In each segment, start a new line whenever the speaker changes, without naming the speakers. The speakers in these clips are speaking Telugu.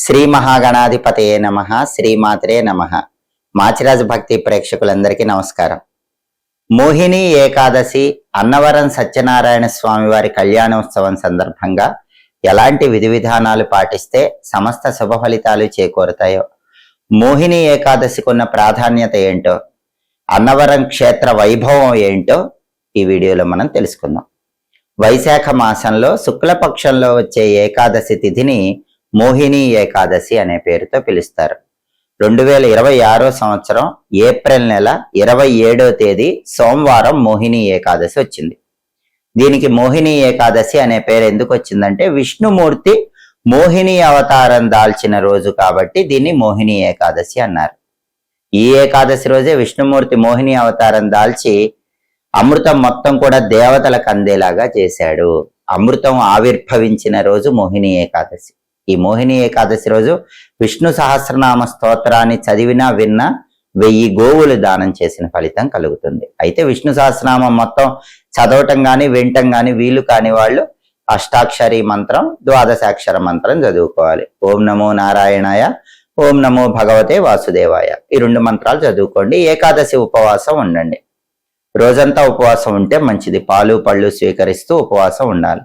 శ్రీ మహాగణాధిపతయే నమః, శ్రీమాత్రే నమః. మాచిరాజు భక్తి ప్రేక్షకులందరికీ నమస్కారం. మోహిని ఏకాదశి అన్నవరం సత్యనారాయణ స్వామి వారి కళ్యాణోత్సవం సందర్భంగా ఎలాంటి విధి విధానాలు పాటిస్తే సమస్త శుభ ఫలితాలు చేకూరుతాయో, మోహిని ఏకాదశికి ఉన్న ప్రాధాన్యత ఏంటో, అన్నవరం క్షేత్ర వైభవం ఏంటో ఈ వీడియోలో మనం తెలుసుకుందాం. వైశాఖ మాసంలో శుక్లపక్షంలో వచ్చే ఏకాదశి తిథిని మోహిని ఏకాదశి అనే పేరుతో పిలుస్తారు. 2026 సంవత్సరం ఏప్రిల్ నెల 27వ తేదీ సోమవారం మోహిని ఏకాదశి వచ్చింది. దీనికి మోహిని ఏకాదశి అనే పేరు ఎందుకు వచ్చిందంటే, విష్ణుమూర్తి మోహిని అవతారం దాల్చిన రోజు కాబట్టి దీన్ని మోహిని ఏకాదశి అన్నారు. ఈ ఏకాదశి రోజే విష్ణుమూర్తి మోహిని అవతారం దాల్చి అమృతం మొత్తం కూడా దేవతలకు అందేలాగా చేశాడు. అమృతం ఆవిర్భవించిన రోజు మోహిని ఏకాదశి. ఈ మోహిని ఏకాదశి రోజు విష్ణు సహస్రనామ స్తోత్రాన్ని చదివినా విన్నా 1000 గోవులు దానం చేసిన ఫలితం కలుగుతుంది. అయితే విష్ణు సహస్రనామం మొత్తం చదవటం కానీ వినటం కానీ వీలు కాని వాళ్ళు అష్టాక్షరి మంత్రం, ద్వాదశాక్షర మంత్రం చదువుకోవాలి. ఓం నమో నారాయణాయ, ఓం నమో భగవతే వాసుదేవాయ, ఈ 2 మంత్రాలు చదువుకోండి. ఏకాదశి ఉపవాసం ఉండండి. రోజంతా ఉపవాసం ఉంటే మంచిది. పాలు పళ్ళు స్వీకరిస్తూ ఉపవాసం ఉండాలి.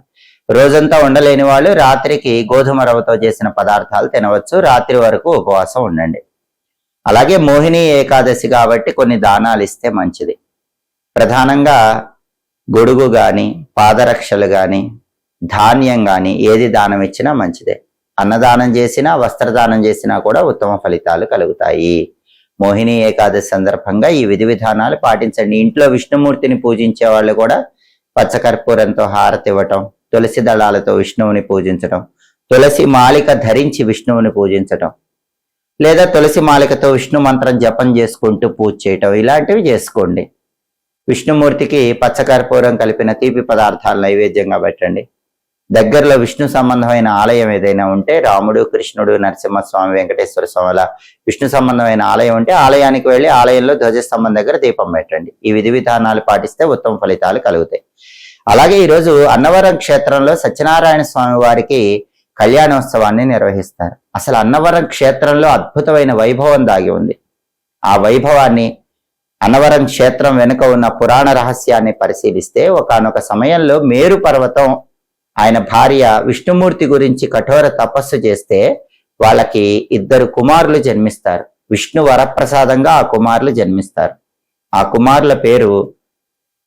రోజంతా ఉండలేని వాళ్ళు రాత్రికి గోధుమ రవ్వతో చేసిన పదార్థాలు తినవచ్చు. రాత్రి వరకు ఉపవాసం ఉండండి. అలాగే మోహిని ఏకాదశి కాబట్టి కొన్ని దానాలు ఇస్తే మంచిది. ప్రధానంగా గొడుగు కానీ, పాదరక్షలు కానీ, ధాన్యం కానీ ఏది దానం ఇచ్చినా మంచిదే. అన్నదానం చేసినా, వస్త్రదానం చేసినా కూడా ఉత్తమ ఫలితాలు కలుగుతాయి. మోహిని ఏకాదశి సందర్భంగా ఈ విధి విధానాలు పాటించండి. ఇంట్లో విష్ణుమూర్తిని పూజించే వాళ్ళు కూడా పచ్చకర్పూరంతో హారతి ఇవ్వటం, తులసి దళాలతో విష్ణువుని పూజించడం, తులసి మాలిక ధరించి విష్ణువుని పూజించటం, లేదా తులసి మాలికతో విష్ణు మంత్రం జపం చేసుకుంటూ పూజ చేయటం, ఇలాంటివి చేసుకోండి. విష్ణుమూర్తికి పచ్చకర్పూరం కలిపిన తీపి పదార్థాలు నైవేద్యంగా పెట్టండి. దగ్గరలో విష్ణు సంబంధమైన ఆలయం ఏదైనా ఉంటే, రాముడు, కృష్ణుడు, నరసింహస్వామి, వెంకటేశ్వర స్వామిల విష్ణు సంబంధమైన ఆలయం ఉంటే ఆలయానికి వెళ్ళి ఆలయంలో ధ్వజస్తంభం దగ్గర దీపం పెట్టండి. ఈ విధి విధానాలు పాటిస్తే ఉత్తమ ఫలితాలు కలుగుతాయి. అలాగే ఈరోజు అన్నవరం క్షేత్రంలో సత్యనారాయణ స్వామి వారికి కళ్యాణోత్సవాన్ని నిర్వహిస్తారు. అసలు అన్నవరం క్షేత్రంలో అద్భుతమైన వైభవం దాగి ఉంది. ఆ వైభవాన్ని, అన్నవరం క్షేత్రం వెనుక ఉన్న పురాణ రహస్యాన్ని పరిశీలిస్తే, ఒకానొక సమయంలో మేరు పర్వతం ఆయన భార్య విష్ణుమూర్తి గురించి కఠోర తపస్సు చేస్తే వాళ్ళకి 2 కుమారులు జన్మిస్తారు. విష్ణు వరప్రసాదంగా ఆ కుమారులు జన్మిస్తారు. ఆ కుమారుల పేరు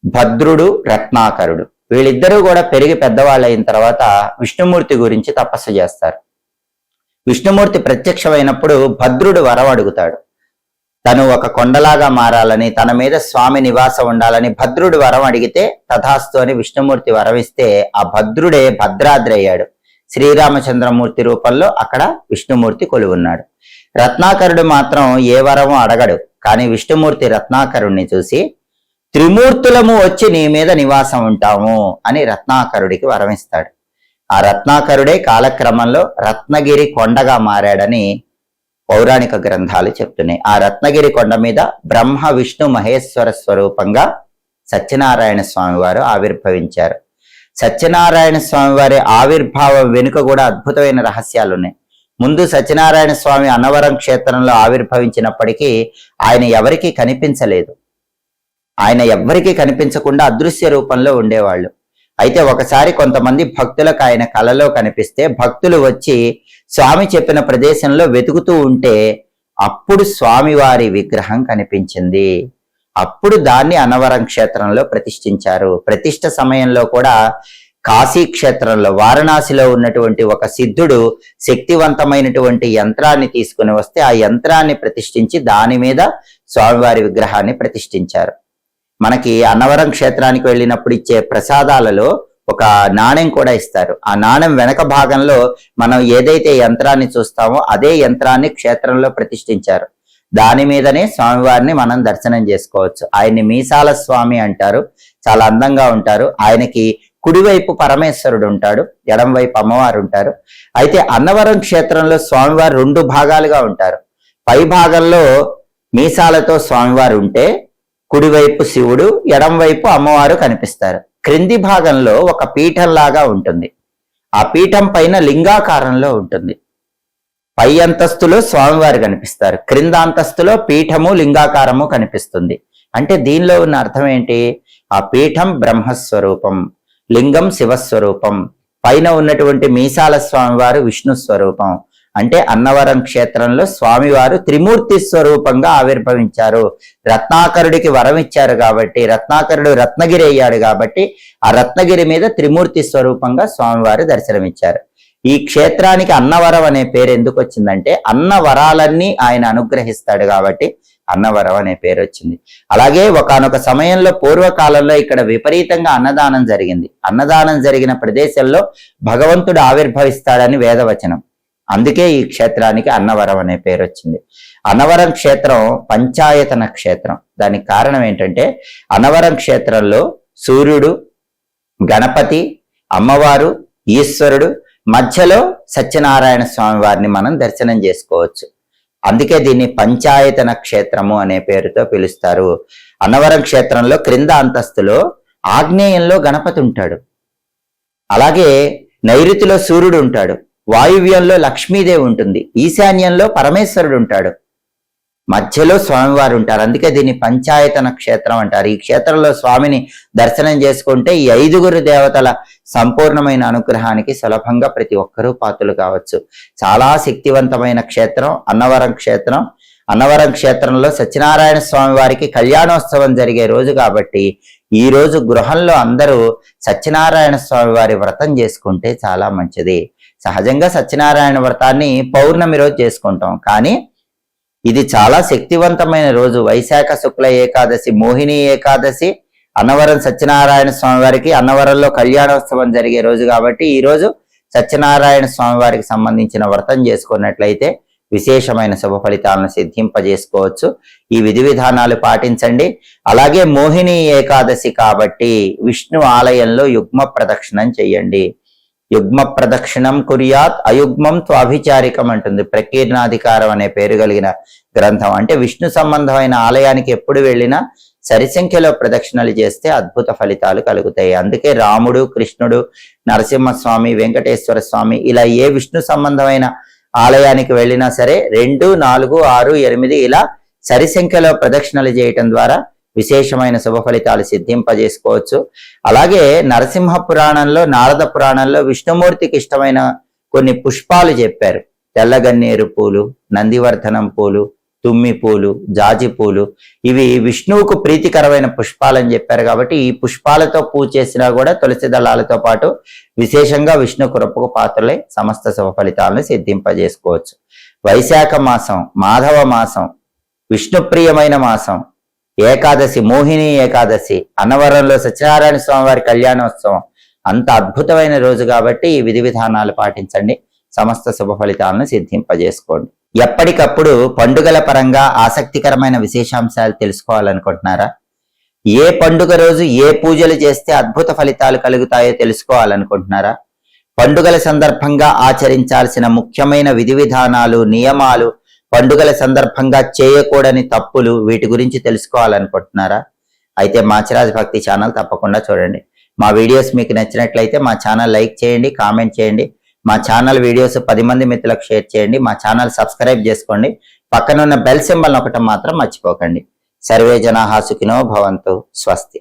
భద్రుడు, రత్నాకరుడు. వీళ్ళిద్దరూ కూడా పెరిగి పెద్దవాళ్ళు అయిన తర్వాత విష్ణుమూర్తి గురించి తపస్సు చేస్తారు. విష్ణుమూర్తి ప్రత్యక్షమైనప్పుడు భద్రుడు వరం అడుగుతాడు. తను ఒక కొండలాగా మారాలని, తన మీద స్వామి నివాసం ఉండాలని భద్రుడు వరం అడిగితే తథాస్తు అని విష్ణుమూర్తి వరమిస్తే ఆ భద్రుడే భద్రాద్రి అయ్యాడు. శ్రీరామచంద్రమూర్తి రూపంలో అక్కడ విష్ణుమూర్తి కొలువున్నాడు. రత్నాకరుడు మాత్రం ఏ వరము అడగడు. కానీ విష్ణుమూర్తి రత్నాకరుణ్ణి చూసి, త్రిమూర్తులము వచ్చి నీ మీద నివాసం ఉంటాము అని రత్నాకరుడికి వరమిస్తాడు. ఆ రత్నాకరుడే కాలక్రమంలో రత్నగిరి కొండగా మారాడని పౌరాణిక గ్రంథాలు చెప్తున్నాయి. ఆ రత్నగిరి కొండ మీద బ్రహ్మ విష్ణు మహేశ్వర స్వరూపంగా సత్యనారాయణ స్వామి వారు ఆవిర్భవించారు. సత్యనారాయణ స్వామి వారి ఆవిర్భావం వెనుక కూడా అద్భుతమైన రహస్యాలు ఉన్నాయి. ముందు సత్యనారాయణ స్వామి అన్నవరం క్షేత్రంలో ఆవిర్భవించినప్పటికీ ఆయన ఎవరికీ కనిపించలేదు. ఆయన ఎవ్వరికీ కనిపించకుండా అదృశ్య రూపంలో ఉండేవాళ్ళు. అయితే ఒకసారి కొంతమంది భక్తులకు ఆయన కలలో కనిపిస్తే భక్తులు వచ్చి స్వామి చెప్పిన ప్రదేశంలో వెతుకుతూ ఉంటే అప్పుడు స్వామివారి విగ్రహం కనిపించింది. అప్పుడు దాన్ని అన్నవరం క్షేత్రంలో ప్రతిష్ఠించారు. ప్రతిష్ఠ సమయంలో కూడా కాశీ క్షేత్రంలో, వారణాసిలో ఉన్నటువంటి ఒక సిద్ధుడు శక్తివంతమైనటువంటి యంత్రాన్ని తీసుకుని వస్తే ఆ యంత్రాన్ని ప్రతిష్ఠించి దాని మీద స్వామివారి విగ్రహాన్ని ప్రతిష్ఠించారు. మనకి అన్నవరం క్షేత్రానికి వెళ్ళినప్పుడు ఇచ్చే ప్రసాదాలలో ఒక నాణెం కూడా ఇస్తారు. ఆ నాణెం వెనక భాగంలో మనం ఏదైతే యంత్రాన్ని చూస్తామో అదే యంత్రాన్ని క్షేత్రంలో ప్రతిష్ఠించారు. దాని మీదనే స్వామివారిని మనం దర్శనం చేసుకోవచ్చు. ఆయన్ని మీసాల స్వామి అంటారు. చాలా అందంగా ఉంటారు. ఆయనకి కుడివైపు పరమేశ్వరుడు ఉంటాడు, ఎడం వైపు అమ్మవారు ఉంటారు. అయితే అన్నవరం క్షేత్రంలో స్వామివారు 2 భాగాలుగా ఉంటారు. పై భాగంలో మీసాలతో స్వామివారు ఉంటే కుడివైపు శివుడు, ఎడం వైపు అమ్మవారు కనిపిస్తారు. క్రింది భాగంలో ఒక పీఠంలాగా ఉంటుంది. ఆ పీఠం పైన లింగాకారంలో ఉంటుంది. పై అంతస్తులో స్వామివారు కనిపిస్తారు, క్రింద అంతస్తులో పీఠము లింగాకారము కనిపిస్తుంది. అంటే దీనిలో ఉన్న అర్థం ఏంటి? ఆ పీఠం బ్రహ్మస్వరూపం, లింగం శివస్వరూపం, పైన ఉన్నటువంటి మీసాల స్వామివారు విష్ణు స్వరూపం. అంటే అన్నవరం క్షేత్రంలో స్వామివారు త్రిమూర్తి స్వరూపంగా ఆవిర్భవించారు. రత్నాకరుడికి వరం ఇచ్చారు కాబట్టి, రత్నాకరుడు రత్నగిరి అయ్యాడు కాబట్టి ఆ రత్నగిరి మీద త్రిమూర్తి స్వరూపంగా స్వామివారు దర్శనమిచ్చారు. ఈ క్షేత్రానికి అన్నవరం అనే పేరు ఎందుకు వచ్చిందంటే అన్న వరాలన్నీ ఆయన అనుగ్రహిస్తాడు కాబట్టి అన్నవరం అనే పేరు వచ్చింది. అలాగే ఒకానొక సమయంలో పూర్వకాలంలో ఇక్కడ విపరీతంగా అన్నదానం జరిగింది. అన్నదానం జరిగిన ప్రదేశంలో భగవంతుడు ఆవిర్భవిస్తాడని వేదవచనం. అందుకే ఈ క్షేత్రానికి అన్నవరం అనే పేరు వచ్చింది. అన్నవరం క్షేత్రం పంచాయతన క్షేత్రం. దానికి కారణం ఏంటంటే అన్నవరం క్షేత్రంలో సూర్యుడు, గణపతి, అమ్మవారు, ఈశ్వరుడు, మధ్యలో సత్యనారాయణ స్వామి వారిని మనం దర్శనం చేసుకోవచ్చు. అందుకే దీన్ని పంచాయతన క్షేత్రము అనే పేరుతో పిలుస్తారు. అన్నవరం క్షేత్రంలో క్రింద అంతస్తులో ఆగ్నేయంలో గణపతి ఉంటాడు, అలాగే నైరుతిలో సూర్యుడు ఉంటాడు, వాయువ్యంలో లక్ష్మీదేవి ఉంటుంది, ఈశాన్యంలో పరమేశ్వరుడు ఉంటాడు, మధ్యలో స్వామివారు ఉంటారు. అందుకే దీన్ని పంచాయతన క్షేత్రం అంటారు. ఈ క్షేత్రంలో స్వామిని దర్శనం చేసుకుంటే ఈ 5గురు దేవతల సంపూర్ణమైన అనుగ్రహానికి సులభంగా ప్రతి ఒక్కరూ పాత్రలు కావచ్చు. చాలా శక్తివంతమైన క్షేత్రం అన్నవరం క్షేత్రం. అన్నవరం క్షేత్రంలో సత్యనారాయణ స్వామి వారికి కళ్యాణోత్సవం జరిగే రోజు కాబట్టి ఈ రోజు గృహంలో అందరూ సత్యనారాయణ స్వామి వారి వ్రతం చేసుకుంటే చాలా మంచిది. సహజంగా సత్యనారాయణ వ్రతాన్ని పౌర్ణమి రోజు చేసుకుంటాం, కానీ ఇది చాలా శక్తివంతమైన రోజు. వైశాఖ శుక్ల ఏకాదశి, మోహిని ఏకాదశి, అన్నవరం సత్యనారాయణ స్వామి వారికి అన్నవరంలో కళ్యాణోత్సవం జరిగే రోజు కాబట్టి ఈ రోజు సత్యనారాయణ స్వామి వారికి సంబంధించిన వ్రతం చేసుకున్నట్లయితే విశేషమైన శుభ ఫలితాలను సిద్ధింపజేసుకోవచ్చు. ఈ విధి విధానాలు పాటించండి. అలాగే మోహిని ఏకాదశి కాబట్టి విష్ణు ఆలయంలో యుగ్మ ప్రదక్షిణం చెయ్యండి. యుగ్మ ప్రదక్షిణం కుర్యాత్ అయుగ్మం త్వాభిచారికం అంటుంది ప్రకీర్ణాధికారం అనే పేరు కలిగిన గ్రంథం. అంటే విష్ణు సంబంధమైన ఆలయానికి ఎప్పుడు వెళ్ళినా సరిసంఖ్యలో ప్రదక్షిణలు చేస్తే అద్భుత ఫలితాలు కలుగుతాయి. అందుకే రాముడు, కృష్ణుడు, నరసింహస్వామి, వెంకటేశ్వర స్వామి ఇలా ఏ విష్ణు సంబంధమైన ఆలయానికి వెళ్ళినా సరే 2, 4, 6, 8 ఇలా సరిసంఖ్యలో ప్రదక్షిణలు చేయటం ద్వారా విశేషమైన శుభ ఫలితాలు సిద్ధింపజేసుకోవచ్చు. అలాగే నరసింహ పురాణంలో, నారద పురాణంలో విష్ణుమూర్తికి ఇష్టమైన కొన్ని పుష్పాలు చెప్పారు. తెల్లగన్నేరు పూలు, నందివర్ధనం పూలు, తుమ్మి పూలు, జాజి పూలు, ఇవి విష్ణువుకు ప్రీతికరమైన పుష్పాలని చెప్పారు కాబట్టి ఈ పుష్పాలతో పూజ చేసినా కూడా తులసి దళాలతో పాటు విశేషంగా విష్ణు కృపకు పాత్రలై సమస్త శుభ ఫలితాలను సిద్ధింపజేసుకోవచ్చు. వైశాఖ మాసం, మాధవ మాసం, విష్ణుప్రియమైన మాసం, ఏకాదశి, మోహిని ఏకాదశి, అన్నవరంలో సత్యనారాయణ స్వామి వారి కళ్యాణోత్సవం అంత అద్భుతమైన రోజు కాబట్టి ఈ విధి విధానాలు పాటించండి. సమస్త శుభ ఫలితాలను సిద్ధింపజేసుకోండి. ఎప్పటికప్పుడు పండుగల పరంగా ఆసక్తికరమైన విశేషాంశాలు తెలుసుకోవాలనుకుంటున్నారా? ఏ పండుగ రోజు ఏ పూజలు చేస్తే అద్భుత ఫలితాలు కలుగుతాయో తెలుసుకోవాలనుకుంటున్నారా? పండుగల సందర్భంగా ఆచరించాల్సిన ముఖ్యమైన విధి విధానాలు, నియమాలు, పండుగల సందర్భంగా చేయకూడని తప్పులు, వీటి గురించి తెలుసుకోవాలనుకుంటున్నారా? అయితే మాచిరాజ్ భక్తి ఛానల్ తప్పకుండా చూడండి. మా వీడియోస్ మీకు నచ్చినట్లయితే మా ఛానల్ లైక్ చేయండి, కామెంట్ చేయండి. మా ఛానల్ వీడియోస్ 10 మంది మిత్రులకు షేర్ చేయండి. మా ఛానల్ సబ్స్క్రైబ్ చేసుకోండి. పక్కన ఉన్న బెల్ సింబల్ నొక్కటం మాత్రం మర్చిపోకండి. సర్వే జనాః సుఖినో భవంతు. స్వస్తి.